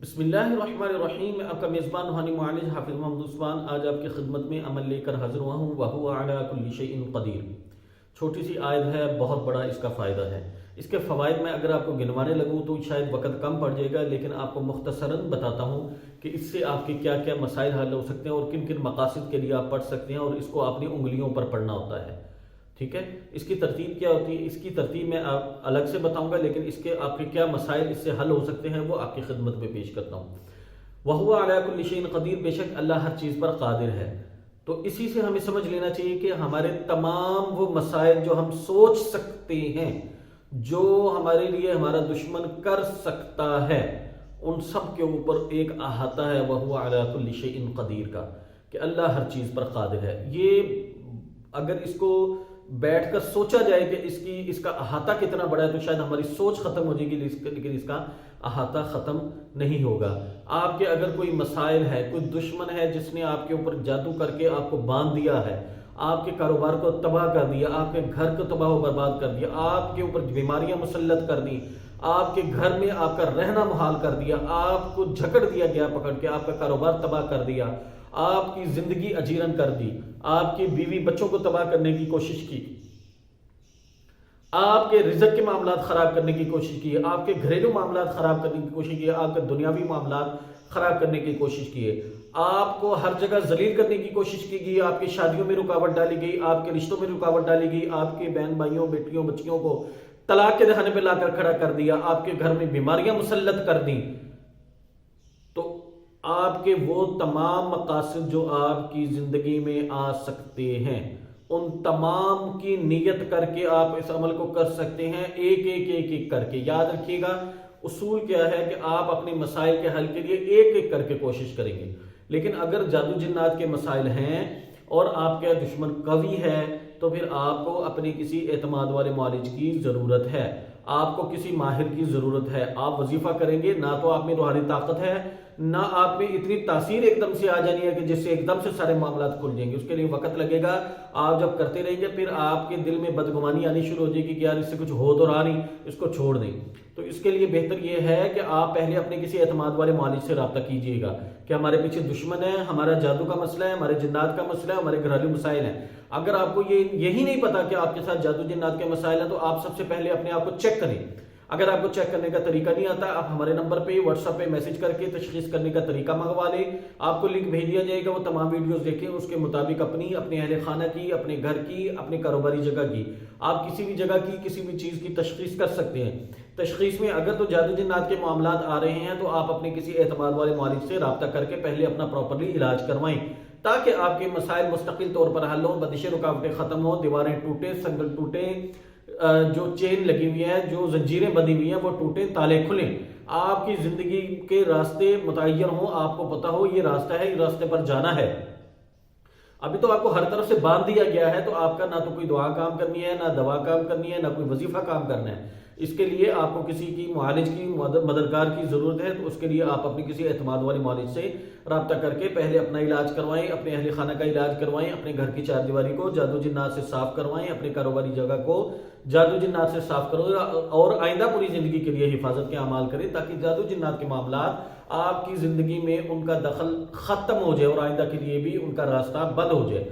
بسم اللہ الرحمن الرحیم. میں آپ کا میزبان روحانی معالج حافظ محمد عثمان آج آپ کی خدمت میں عمل لے کر حاضر ہوا ہوں. وَهُوَ عَلَىٰ كُلِّ شَيْءٍ قَدِيرٌ. چھوٹی سی آیت ہے، بہت بڑا اس کا فائدہ ہے. اس کے فوائد میں اگر آپ کو گنوانے لگوں تو شاید وقت کم پڑ جائے گا، لیکن آپ کو مختصراً بتاتا ہوں کہ اس سے آپ کے کیا کیا مسائل حل ہو سکتے ہیں اور کن کن مقاصد کے لیے آپ پڑھ سکتے ہیں، اور اس کو اپنی انگلیوں پر پڑھنا ہوتا ہے. ٹھیک ہے، اس کی ترتیب کیا ہوتی ہے، اس کی ترتیب میں آپ الگ سے بتاؤں گا، لیکن اس کے آپ کے کیا مسائل اس سے حل ہو سکتے ہیں وہ آپ کی خدمت میں پیش کرتا ہوں. وَهُوَ عَلَىٰ كُلِّ شَيْءٍ قَدِيرٌ. بے شک اللہ ہر چیز پر قادر ہے. تو اسی سے ہمیں سمجھ لینا چاہیے کہ ہمارے تمام وہ مسائل جو ہم سوچ سکتے ہیں، جو ہمارے لیے ہمارا دشمن کر سکتا ہے، ان سب کے اوپر ایک احاطہ ہے وَهُوَ عَلَىٰ كُلِّ شَيْءٍ قَدِيرٌ کا، کہ اللہ ہر چیز پر قادر ہے. یہ اگر اس کو بیٹھ کر سوچا جائے کہ اس کا احاطہ کتنا بڑا ہے تو شاید ہماری سوچ ختم ہو جائے گی، لیکن اس کا احاطہ ختم نہیں ہوگا. آپ کے اگر کوئی مسائل ہے، کوئی دشمن ہے جس نے آپ کے اوپر جادو کر کے آپ کو باندھ دیا ہے، آپ کے کاروبار کو تباہ کر دیا، آپ کے گھر کو تباہ و برباد کر دیا، آپ کے اوپر بیماریاں مسلط کر دی، آپ کے گھر میں آپ کا رہنا محال کر دیا، آپ کو جھکڑ دیا گیا پکڑ کے، آپ کا کاروبار تباہ کر دیا، آپ کی زندگی اجیرن کر دی، آپ کی بیوی بچوں کو تباہ کرنے کی کوشش کی، آپ کے رزق کے معاملات خراب کرنے کی کوشش کی ہے، آپ کے گھریلو معاملات خراب کرنے کی کوشش کی ہے، آپ کے دنیاوی معاملات خراب کرنے کی کوشش کی ہے، آپ کو ہر جگہ ذلیل کرنے کی کوشش کی گئی، آپ کی شادیوں میں رکاوٹ ڈالی گئی، آپ کے رشتوں میں رکاوٹ ڈالی گئی، آپ کے بہن بھائیوں بیٹیوں بچیوں کو طلاق کے دہانے پہ لا کر کھڑا کر دیا، آپ کے گھر میں بیماریاں مسلط کر دیں، تو آپ کے وہ تمام مقاصد جو آپ کی زندگی میں آ سکتے ہیں، ان تمام کی نیت کر کے آپ اس عمل کو کر سکتے ہیں، ایک ایک ایک ایک کر کے. یاد رکھیے گا اصول کیا ہے کہ آپ اپنے مسائل کے حل کے لیے ایک ایک کر کے کوشش کریں گے. لیکن اگر جادو جنات کے مسائل ہیں اور آپ کا دشمن قوی ہے تو پھر آپ کو اپنے کسی اعتماد والے معالج کی ضرورت ہے، آپ کو کسی ماہر کی ضرورت ہے. آپ وظیفہ کریں گے، نہ تو آپ میں روحانی طاقت ہے، نہ آپ میں اتنی تاثیر ایک دم سے آ جانی ہے کہ جس سے ایک دم سے سارے معاملات کھل جائیں گے. اس کے لیے وقت لگے گا. آپ جب کرتے رہیں گے پھر آپ کے دل میں بدگمانی آنی شروع ہو جائے گی کہ یار اس سے کچھ ہو تو رہا نہیں، اس کو چھوڑ دیں. تو اس کے لیے بہتر یہ ہے کہ آپ پہلے اپنے کسی اعتماد والے معالج سے رابطہ کیجئے گا کہ ہمارے پیچھے دشمن ہے، ہمارا جادو کا مسئلہ ہے، ہمارے جنات کا مسئلہ ہے، ہمارے گھریلو مسائل ہیں. اگر آپ کو یہی نہیں پتا کہ آپ کے ساتھ جادو جنات کے مسائل ہیں تو آپ سب سے پہلے اپنے آپ کو چیک کریں. اگر آپ کو چیک کرنے کا طریقہ نہیں آتا، آپ ہمارے نمبر پہ واٹس ایپ پہ میسج کر کے تشخیص کرنے کا طریقہ منگوا لیں. آپ کو لنک بھیج دیا جائے گا، وہ تمام ویڈیوز دیکھیں، اس کے مطابق اپنے اہل خانہ کی، اپنے گھر کی، اپنے کاروباری جگہ کی، آپ کسی بھی جگہ کی کسی بھی چیز کی تشخیص کر سکتے ہیں. تشخیص میں اگر تو جادو جنات کے معاملات آ رہے ہیں تو آپ اپنے کسی اعتماد والے معالج سے رابطہ کر کے پہلے اپنا پراپرلی علاج کروائیں تاکہ آپ کے مسائل مستقل طور پر حل ہوں، بندشیں رکاوٹیں ختم ہوں، دیواریں ٹوٹیں، سنگل ٹوٹیں، جو چین لگی ہوئی ہے، جو زنجیریں بندھی ہوئی ہیں وہ ٹوٹیں، تالے کھلیں، آپ کی زندگی کے راستے متعین ہوں، آپ کو پتا ہو یہ راستہ ہے، یہ راستے پر جانا ہے. ابھی تو آپ کو ہر طرف سے باندھ دیا گیا ہے، تو آپ کا نہ تو کوئی دعا کام کرنی ہے، نہ دوا کام کرنی ہے، نہ کوئی وظیفہ کام کرنا ہے. اس کے لیے آپ کو کسی کی معالج کی مددگار کی ضرورت ہے. تو اس کے لیے آپ اپنی کسی اعتماد والے معالج سے رابطہ کر کے پہلے اپنا علاج کروائیں، اپنے اہل خانہ کا علاج کروائیں، اپنے گھر کی چار دیواری کو جادو جنات سے صاف کروائیں، اپنے کاروباری جگہ کو جادو جنات سے صاف کرو، اور آئندہ پوری زندگی کے لیے حفاظت کے اعمال کریں تاکہ جادو جنات کے معاملات آپ کی زندگی میں ان کا دخل ختم ہو جائے اور آئندہ کے لیے بھی ان کا راستہ بند ہو جائے.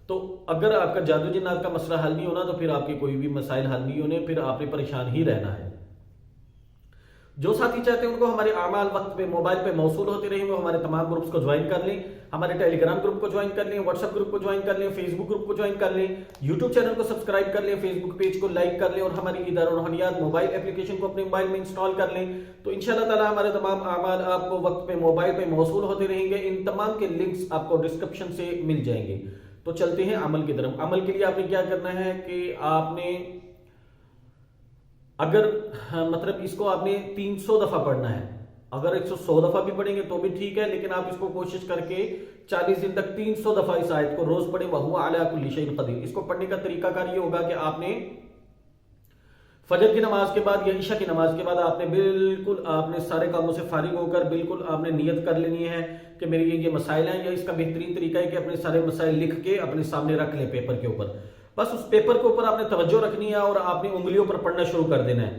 تو اگر آپ کا جادو جنات کا مسئلہ حل نہیں ہونا تو پھر آپ کے کوئی بھی مسائل حل نہیں ہونے، پھر آپ نے پریشان ہی رہنا ہے. جو ساتھی چاہتے ہیں ان کو ہمارے اعمال وقت پہ موبائل پہ موصول ہوتے رہیں، وہ ہمارے تمام گروپس کو جوائن کر لیں، ہمارے ٹیلی گرام گروپ کو جوائن کر لیں، واٹس ایپ گروپ کو جوائن کر لیں، فیس بک گروپ کو جوائن کر لیں، یوٹیوب چینل کو سبسکرائب کر لیں، فیس بک پیج کو لائک کر لیں، اور ہماری ادارہ روحانیات موبائل اپلیکیشن کو اپنے موبائل میں انسٹال کر لیں. تو انشاءاللہ تعالی ہمارے تمام اعمال آپ کو وقت پہ موبائل پہ موصول ہوتے رہیں گے. ان تمام کے لنکس آپ کو ڈسکرپشن سے مل جائیں گے. تو چلتے ہیں عمل کی طرف. عمل کے لیے آپ نے کیا کرنا ہے کہ آپ نے اگر مطلب اس کو آپ نے 300 دفعہ پڑھنا ہے، اگر 100 دفعہ بھی پڑھیں گے تو بھی ٹھیک ہے، لیکن آپ اس کو کوشش کر کے 40 دن تک 300 دفعہ اس آیت کو روز پڑھیں. وَهُوَ عَلَىٰ كُلِّ شَيْءٍ قَدِيرٌ. اس کو پڑھنے کا طریقہ کار یہ ہوگا کہ آپ نے فجر کی نماز کے بعد یا عشاء کی نماز کے بعد آپ نے سارے کاموں سے فارغ ہو کر بالکل آپ نے نیت کر لینی ہے کہ میرے یہ مسائل ہیں. یا اس کا بہترین طریقہ ہے کہ اپنے سارے مسائل لکھ کے اپنے سامنے رکھ لیں پیپر کے اوپر. بس اس پیپر کے اوپر آپ نے توجہ رکھنی ہے اور آپ نے انگلیوں پر پڑھنا شروع کر دینا ہے.